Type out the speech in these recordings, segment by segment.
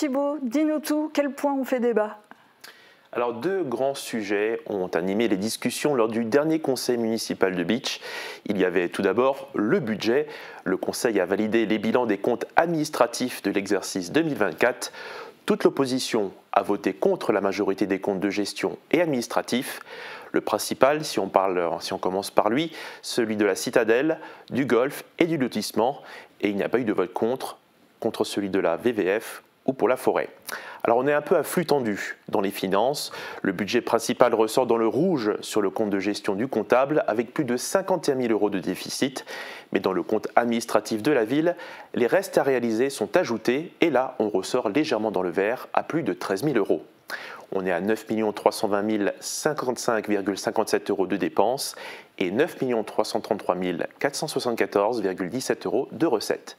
Thibault, dis-nous tout, quel point on fait débat? Alors, deux grands sujets ont animé les discussions lors du dernier conseil municipal de Bitche. Il y avait tout d'abord le budget. Le conseil a validé les bilans des comptes administratifs de l'exercice 2024. Toute l'opposition a voté contre la majorité des comptes de gestion et administratifs. Le principal, si on commence par lui, celui de la citadelle, du golf et du lotissement. Et il n'y a pas eu de vote contre celui de la VVF ou pour la forêt. Alors on est un peu à flux tendu dans les finances. Le budget principal ressort dans le rouge sur le compte de gestion du comptable avec plus de 51 000 € de déficit. Mais dans le compte administratif de la ville, les restes à réaliser sont ajoutés et là on ressort légèrement dans le vert à plus de 13 000 €. On est à 9 320 055,57 € de dépenses et 9 333 474,17 € de recettes.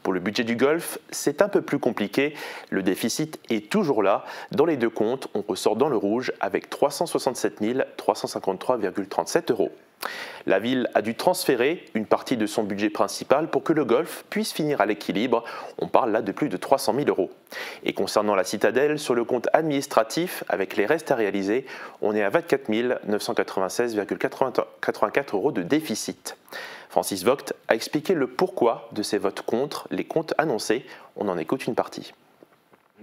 Pour le budget du golf, c'est un peu plus compliqué. Le déficit est toujours là. Dans les deux comptes, on ressort dans le rouge avec 367 353,37 €. La ville a dû transférer une partie de son budget principal pour que le golf puisse finir à l'équilibre. On parle là de plus de 300 000 €. Et concernant la citadelle, sur le compte administratif, avec les restes à réaliser, on est à 24 996,84 € de déficit. Francis Vogt a expliqué le pourquoi de ces votes contre les comptes annoncés. On en écoute une partie.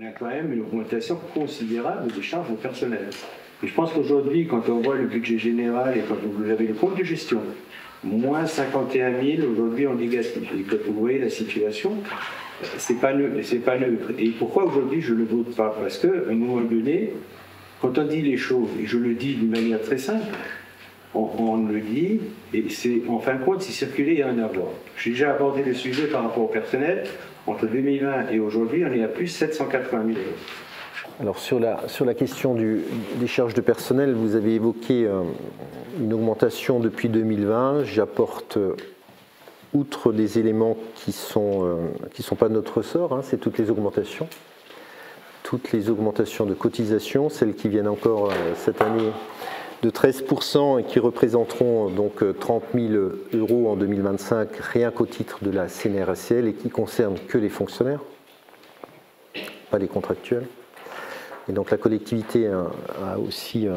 On a quand même une augmentation considérable des charges au personnel. Et je pense qu'aujourd'hui, quand on voit le budget général et quand vous avez le compte de gestion, moins 51 000 aujourd'hui en négatif. Et quand vous voyez la situation, c'est pas neutre. Et pourquoi aujourd'hui je ne le vote pas? Parce qu'à un moment donné, quand on dit les choses, et je le dis d'une manière très simple, on le dit, et c'est en fin de compte, c'est circuler et en avoir. J'ai déjà abordé le sujet par rapport au personnel. Entre 2020 et aujourd'hui, on est à plus 780 000 €. Alors sur la question des charges de personnel, vous avez évoqué une augmentation depuis 2020. J'apporte, outre des éléments qui sont pas de notre ressort, hein, c'est toutes les augmentations de cotisations, celles qui viennent encore cette année de 13% et qui représenteront donc 30 000 € en 2025, rien qu'au titre de la CNRACL et qui concernent que les fonctionnaires, pas les contractuels. Et donc la collectivité a aussi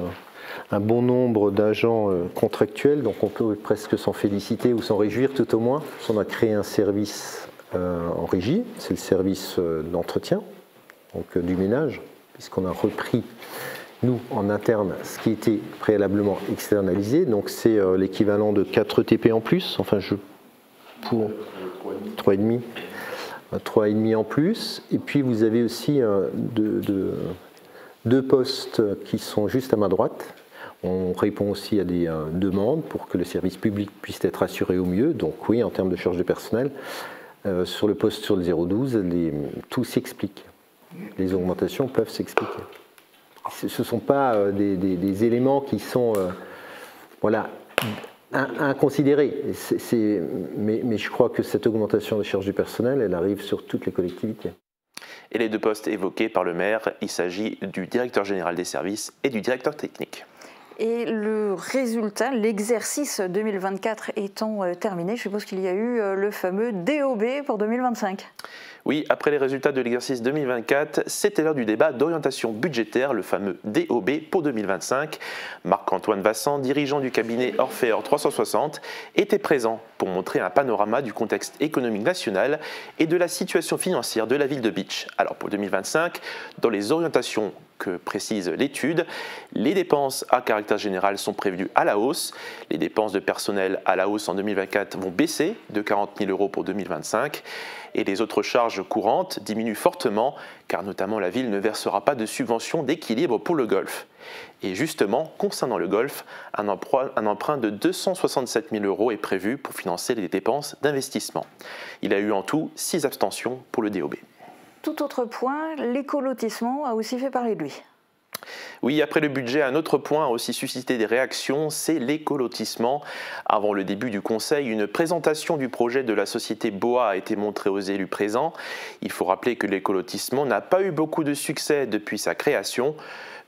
un bon nombre d'agents contractuels, donc on peut presque s'en féliciter ou s'en réjouir tout au moins. On a créé un service en régie, c'est le service d'entretien, donc du ménage, puisqu'on a repris nous, en interne, ce qui était préalablement externalisé, donc c'est l'équivalent de 4 ETP en plus, enfin pour 3,5 en plus, et puis vous avez aussi deux postes qui sont juste à ma droite. On répond aussi à des demandes pour que le service public puisse être assuré au mieux, donc oui, en termes de charge de personnel, sur le poste sur le 012, tout s'explique, les augmentations peuvent s'expliquer. Ce ne sont pas des éléments qui sont inconsidérés. Mais je crois que cette augmentation des charges du personnel, elle arrive sur toutes les collectivités. Et les deux postes évoqués par le maire, il s'agit du directeur général des services et du directeur technique. Et le résultat, l'exercice 2024 étant terminé, je suppose qu'il y a eu le fameux DOB pour 2025. Oui, après les résultats de l'exercice 2024, c'était l'heure du débat d'orientation budgétaire, le fameux DOB pour 2025. Marc-Antoine Vassant, dirigeant du cabinet Orfeor 360, était présent pour montrer un panorama du contexte économique national et de la situation financière de la ville de Bitche. Alors pour 2025, dans les orientations que précise l'étude, les dépenses à caractère général sont prévues à la hausse. Les dépenses de personnel à la hausse en 2024 vont baisser de 40 000 € pour 2025 et les autres charges courantes diminuent fortement car notamment la ville ne versera pas de subvention d'équilibre pour le golf. Et justement, concernant le golf, un emprunt de 267 000 € est prévu pour financer les dépenses d'investissement. Il a eu en tout 6 abstentions pour le DOB. Tout autre point, l'écolotissement a aussi fait parler de lui. Oui, après le budget, un autre point a aussi suscité des réactions, c'est l'écolotissement. Avant le début du conseil, une présentation du projet de la société BOA a été montrée aux élus présents. Il faut rappeler que l'écolotissement n'a pas eu beaucoup de succès depuis sa création,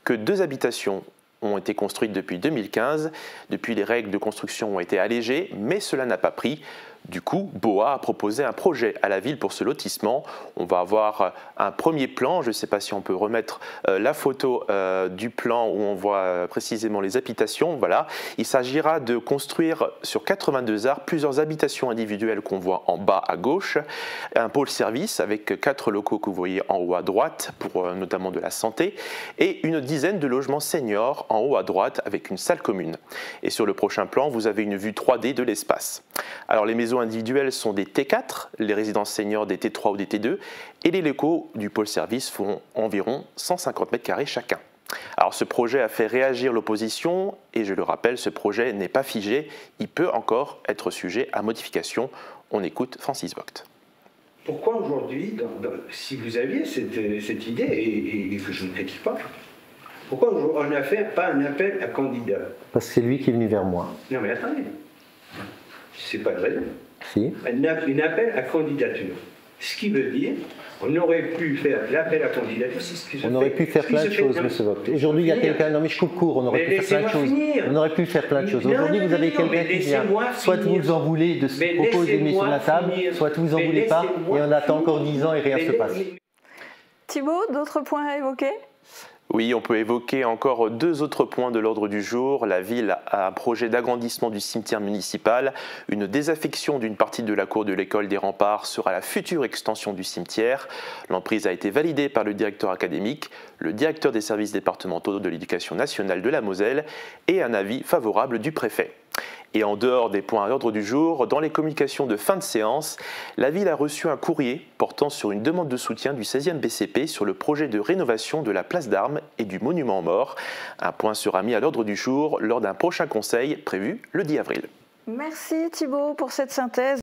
que 2 habitations ont été construites depuis 2015. Depuis, les règles de construction ont été allégées, mais cela n'a pas pris. Du coup, BOA a proposé un projet à la ville pour ce lotissement. On va avoir un premier plan, je ne sais pas si on peut remettre la photo du plan où on voit précisément les habitations. Voilà. Il s'agira de construire sur 82 arts plusieurs habitations individuelles qu'on voit en bas à gauche, un pôle service avec 4 locaux que vous voyez en haut à droite pour notamment de la santé et une dizaine de logements seniors en haut à droite avec une salle commune. Et sur le prochain plan, vous avez une vue 3D de l'espace. Alors les maisons individuelles sont des T4, les résidences seniors des T3 ou des T2 et les locaux du pôle service font environ 150 mètres carrés chacun. Alors ce projet a fait réagir l'opposition et je le rappelle, ce projet n'est pas figé, il peut encore être sujet à modification. On écoute Francis Vogt. Pourquoi aujourd'hui, si vous aviez cette idée, et que je ne critique pas, pourquoi on n'a fait pas un appel à candidat? Parce que c'est lui qui est venu vers moi. Non mais attendez, c'est pas de raison. Si. Un appel à candidature. Ce qui veut dire, on aurait pu faire l'appel à candidature. On aurait pu faire plein de choses, M. Vogt. Aujourd'hui, il y a quelqu'un. Non, mais je coupe court. On aurait pu faire plein de choses. On aurait pu faire plein de choses. Aujourd'hui, vous avez quelqu'un qui vient. Soit vous en voulez de ce qu'on propose des sur la table, soit vous en voulez pas, et on attend encore 10 ans et rien ne se passe. Thibault, d'autres points à évoquer ? Oui, on peut évoquer encore 2 autres points de l'ordre du jour. La ville a un projet d'agrandissement du cimetière municipal. Une désaffection d'une partie de la cour de l'école des Remparts sera la future extension du cimetière. L'emprise a été validée par le directeur académique, le directeur des services départementaux de l'éducation nationale de la Moselle et un avis favorable du préfet. Et en dehors des points à l'ordre du jour, dans les communications de fin de séance, la ville a reçu un courrier portant sur une demande de soutien du 16e BCP sur le projet de rénovation de la place d'Armes et du monument aux morts. Un point sera mis à l'ordre du jour lors d'un prochain conseil prévu le 10 avril. Merci Thibault pour cette synthèse.